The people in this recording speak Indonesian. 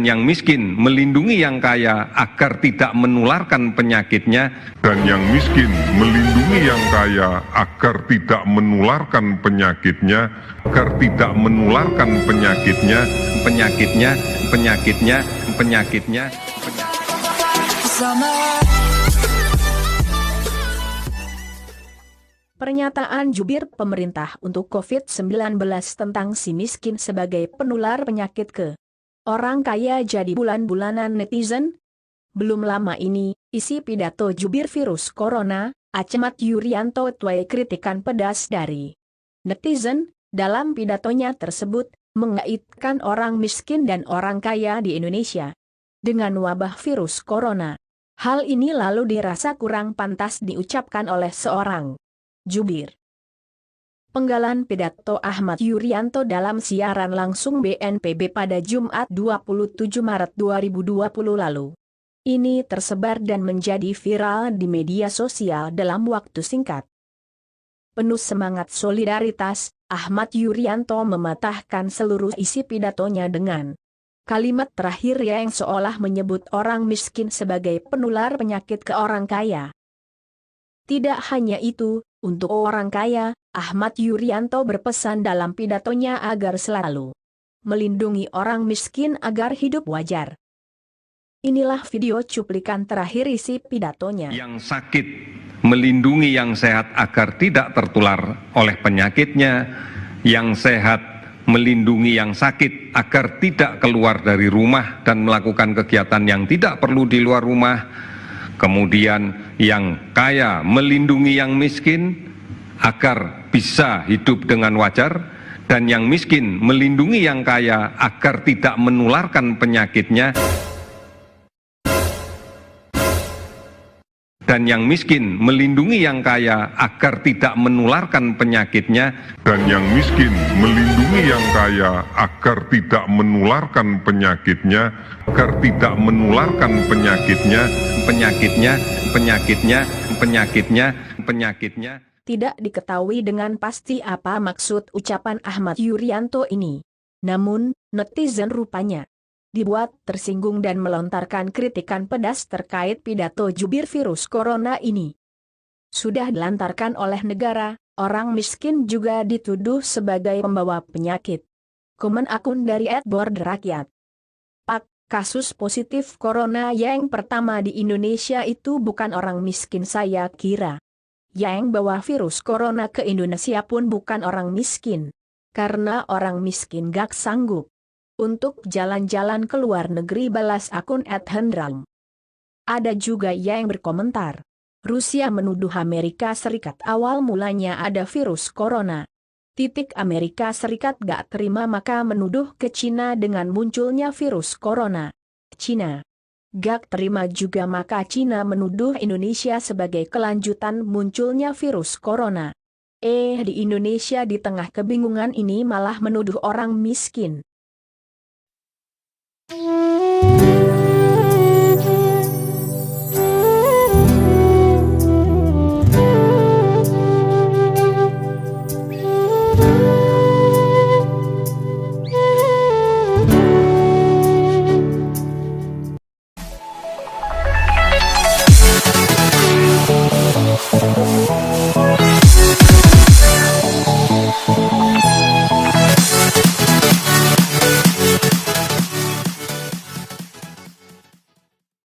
yang miskin melindungi yang kaya agar tidak menularkan penyakitnya. Dan yang miskin melindungi yang kaya agar tidak menularkan penyakitnya, agar tidak menularkan penyakitnya. Pernyataan jubir pemerintah untuk COVID-19 tentang si miskin sebagai penular penyakit ke orang kaya jadi bulan-bulanan netizen. Belum lama ini, isi pidato jubir virus corona, Ahmad Yuryanto tuai kritikan pedas dari netizen. Dalam pidatonya tersebut, mengaitkan orang miskin dan orang kaya di Indonesia dengan wabah virus corona. Hal ini lalu dirasa kurang pantas diucapkan oleh seorang jubir. Penggalan pidato Ahmad Yuryanto dalam siaran langsung BNPB pada Jumat 27 Maret 2020 lalu. Ini tersebar dan menjadi viral di media sosial dalam waktu singkat. Penuh semangat solidaritas, Ahmad Yuryanto mematahkan seluruh isi pidatonya dengan kalimat terakhir yang seolah menyebut orang miskin sebagai penular penyakit ke orang kaya. Tidak hanya itu, untuk orang kaya, Ahmad Yuryanto berpesan dalam pidatonya agar selalu melindungi orang miskin agar hidup wajar. Inilah video cuplikan terakhir isi pidatonya. Yang sakit melindungi yang sehat agar tidak tertular oleh penyakitnya, yang sehat melindungi yang sakit agar tidak keluar dari rumah dan melakukan kegiatan yang tidak perlu di luar rumah. Kemudian yang kaya melindungi yang miskin agar bisa hidup dengan wajar, dan yang miskin melindungi yang kaya agar tidak menularkan penyakitnya. Dan yang miskin melindungi yang kaya agar tidak menularkan penyakitnya. Dan yang miskin melindungi yang kaya agar tidak menularkan penyakitnya, agar tidak menularkan penyakitnya. Tidak diketahui dengan pasti apa maksud ucapan Ahmad Yuryanto ini. Namun, netizen rupanya dibuat tersinggung dan melontarkan kritikan pedas terkait pidato jubir virus corona ini. Sudah dilantarkan oleh negara, orang miskin juga dituduh sebagai pembawa penyakit. Komen akun dari @borderakyat. Pak, kasus positif corona yang pertama di Indonesia itu bukan orang miskin saya kira. Yang bawa virus corona ke Indonesia pun bukan orang miskin. Karena orang miskin gak sanggup untuk jalan-jalan ke luar negeri, balas akun @hendrang. Ada juga yang berkomentar, Rusia menuduh Amerika Serikat awal mulanya ada virus corona. Amerika Serikat gak terima maka menuduh ke Cina dengan munculnya virus corona. Cina gak terima juga maka Cina menuduh Indonesia sebagai kelanjutan munculnya virus corona. Di Indonesia di tengah kebingungan ini malah menuduh orang miskin